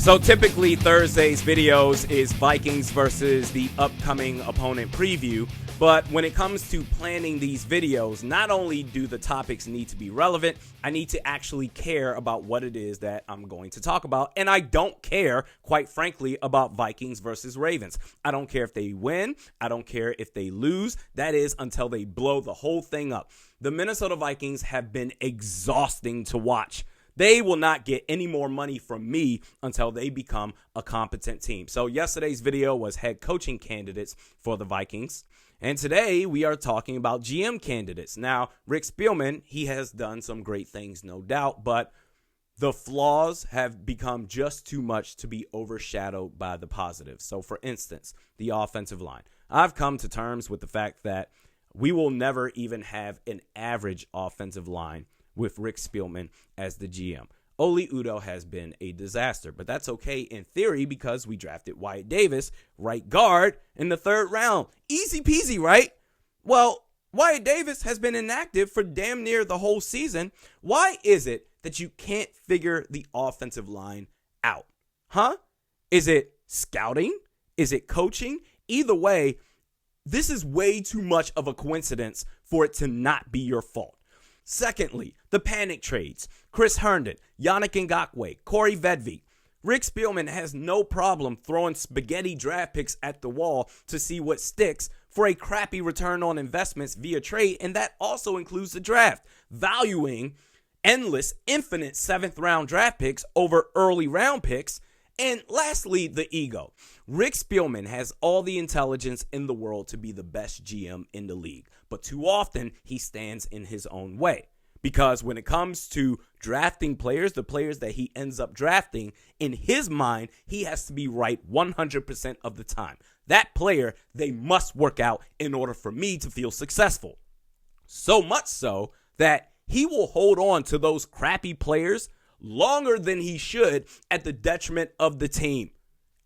So typically Thursday's videos is Vikings versus the upcoming opponent preview. But when it comes to planning these videos, not only do the topics need to be relevant, I need to actually care about what it is that I'm going to talk about. And I don't care, quite frankly, about Vikings versus Ravens. I don't care if they win. I don't care if they lose. That is until they blow the whole thing up. The Minnesota Vikings have been exhausting to watch. They will not get any more money from me until they become a competent team. So yesterday's video was head coaching candidates for the Vikings. And today we are talking about GM candidates. Now, Rick Spielman, he has done some great things, no doubt, but the flaws have become just too much to be overshadowed by the positives. So, for instance, the offensive line. I've come to terms with the fact that we will never even have an average offensive line with Rick Spielman as the GM. Oli Udoh has been a disaster, but that's okay in theory because we drafted Wyatt Davis, right guard, in the 3rd round. Easy peasy, right? Well, Wyatt Davis has been inactive for damn near the whole season. Why is it that you can't figure the offensive line out? Huh? Is it scouting? Is it coaching? Either way, this is way too much of a coincidence for it to not be your fault. Secondly, the panic trades. Chris Herndon, Yannick Ngakoue, Corey Vedvik. Rick Spielman has no problem throwing spaghetti draft picks at the wall to see what sticks for a crappy return on investments via trade, and that also includes the draft, valuing endless, infinite 7th round draft picks over early round picks. And lastly, the ego. Rick Spielman has all the intelligence in the world to be the best GM in the league, but too often he stands in his own way. Because when it comes to drafting players, the players that he ends up drafting, in his mind, he has to be right 100% of the time. That player, they must work out in order for me to feel successful. So much so that he will hold on to those crappy players longer than he should at the detriment of the team.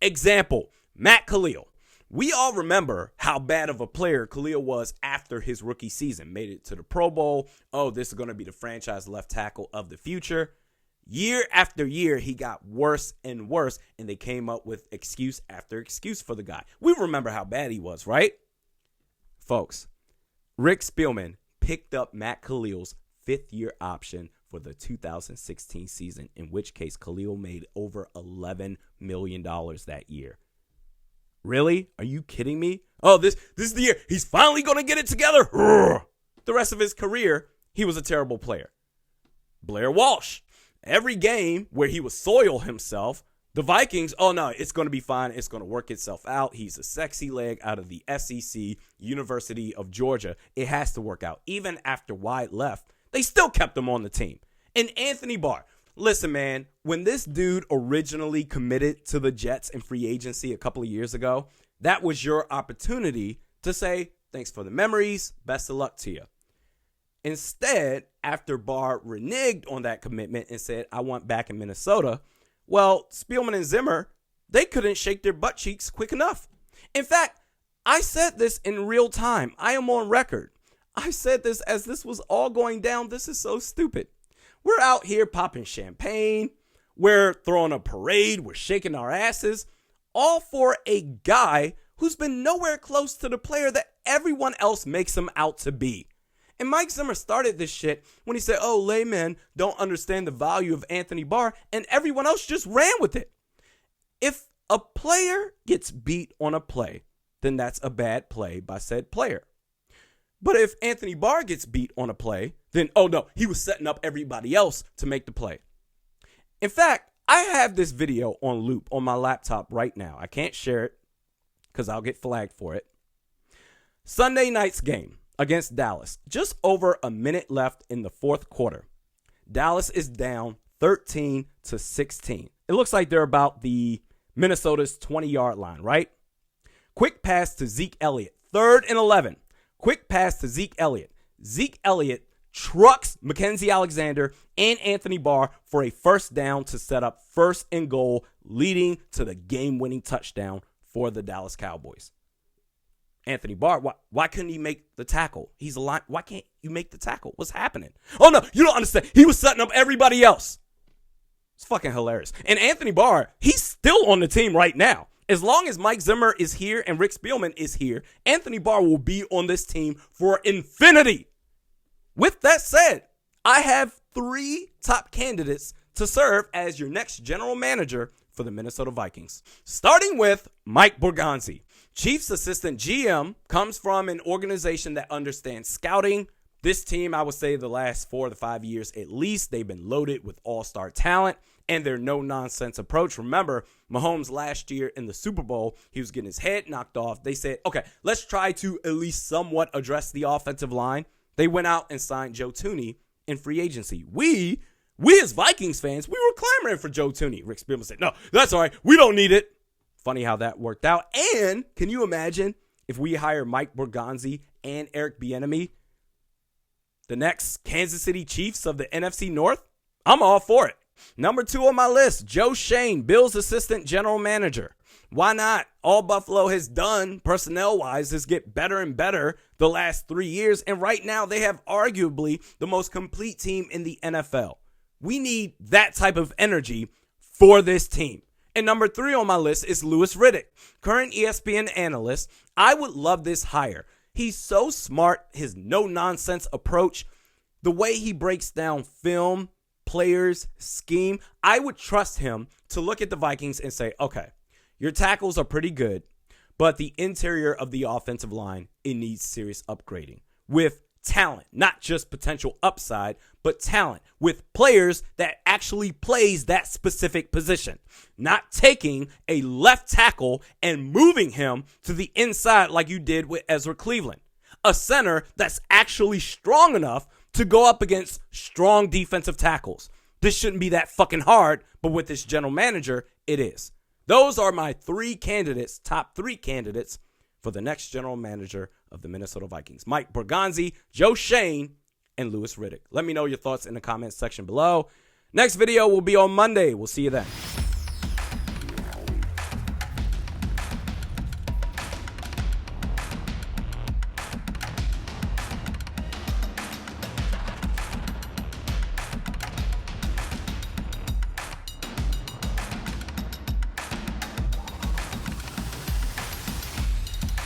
Example, Matt Khalil. We all remember how bad of a player Khalil was after his rookie season. Made it to the Pro Bowl. Oh, this is going to be the franchise left tackle of the future. Year after year, he got worse and worse, and they came up with excuse after excuse for the guy. We remember how bad he was, right? Folks, Rick Spielman picked up Matt Khalil's 5th-year option for the 2016 season, in which case Khalil made over $11 million that year. Really? Are you kidding me? Oh, this is the year. He's finally going to get it together. The rest of his career, he was a terrible player. Blair Walsh. Every game where he would soil himself, the Vikings, oh no, it's going to be fine. It's going to work itself out. He's a sexy leg out of the SEC, University of Georgia. It has to work out. Even after Wyatt left, they still kept him on the team. And Anthony Barr. Listen, man, when this dude originally committed to the Jets in free agency a couple of years ago, that was your opportunity to say, thanks for the memories, best of luck to you. Instead, after Barr reneged on that commitment and said, I want back in Minnesota, well, Spielman and Zimmer, they couldn't shake their butt cheeks quick enough. In fact, I said this in real time. I am on record. I said this as this was all going down. This is so stupid. We're out here popping champagne. We're throwing a parade. We're shaking our asses. All for a guy who's been nowhere close to the player that everyone else makes him out to be. And Mike Zimmer started this shit when he said, oh, laymen don't understand the value of Anthony Barr, and everyone else just ran with it. If a player gets beat on a play, then that's a bad play by said player. But if Anthony Barr gets beat on a play, then, oh no, he was setting up everybody else to make the play. In fact, I have this video on loop on my laptop right now. I can't share it because I'll get flagged for it. Sunday night's game against Dallas. Just over a minute left in the 4th quarter. Dallas is down 13-16. It looks like they're about the Minnesota's 20-yard line, right? Quick pass to Zeke Elliott. 3rd and 11. Quick pass to Zeke Elliott. Zeke Elliott trucks Mackenzie Alexander and Anthony Barr for a first down to set up 1st and goal, leading to the game-winning touchdown for the Dallas Cowboys. Anthony Barr, why couldn't he make the tackle? He's a line. Why can't you make the tackle? What's happening? Oh, no, you don't understand. He was setting up everybody else. It's fucking hilarious. And Anthony Barr, he's still on the team right now. As long as Mike Zimmer is here and Rick Spielman is here, Anthony Barr will be on this team for infinity. With that said, I have 3 top candidates to serve as your next general manager for the Minnesota Vikings. Starting with Mike Borgonzi. Chiefs assistant GM, comes from an organization that understands scouting. This team, I would say the last 4 to 5 years at least, they've been loaded with all-star talent and their no-nonsense approach. Remember, Mahomes last year in the Super Bowl, he was getting his head knocked off. They said, okay, let's try to at least somewhat address the offensive line. They went out and signed Joe Thuney in free agency. We as Vikings fans, we were clamoring for Joe Thuney. Rick Spielman said, no, that's all right. We don't need it. Funny how that worked out. And can you imagine if we hire Mike Borgonzi and Eric Bieniemy, the next Kansas City Chiefs of the NFC North? I'm all for it. Number 2 on my list, Joe Schoen, Bills assistant general manager. Why not? All Buffalo has done personnel-wise is get better and better the last 3 years, and right now they have arguably the most complete team in the NFL. We need that type of energy for this team. And number 3 on my list is Louis Riddick, current ESPN analyst. I would love this hire. He's so smart, his no-nonsense approach, the way he breaks down film, players, scheme. I would trust him to look at the Vikings and say, okay, your tackles are pretty good, but the interior of the offensive line, it needs serious upgrading with talent, not just potential upside, but talent with players that actually plays that specific position, not taking a left tackle and moving him to the inside like you did with Ezra Cleveland, a center that's actually strong enough to go up against strong defensive tackles. This shouldn't be that fucking hard, but with this general manager, it is. Those are my 3 candidates, top 3 candidates for the next general manager of the Minnesota Vikings. Mike Borgonzi, Joe Schoen, and Louis Riddick. Let me know your thoughts in the comments section below. Next video will be on Monday. We'll see you then.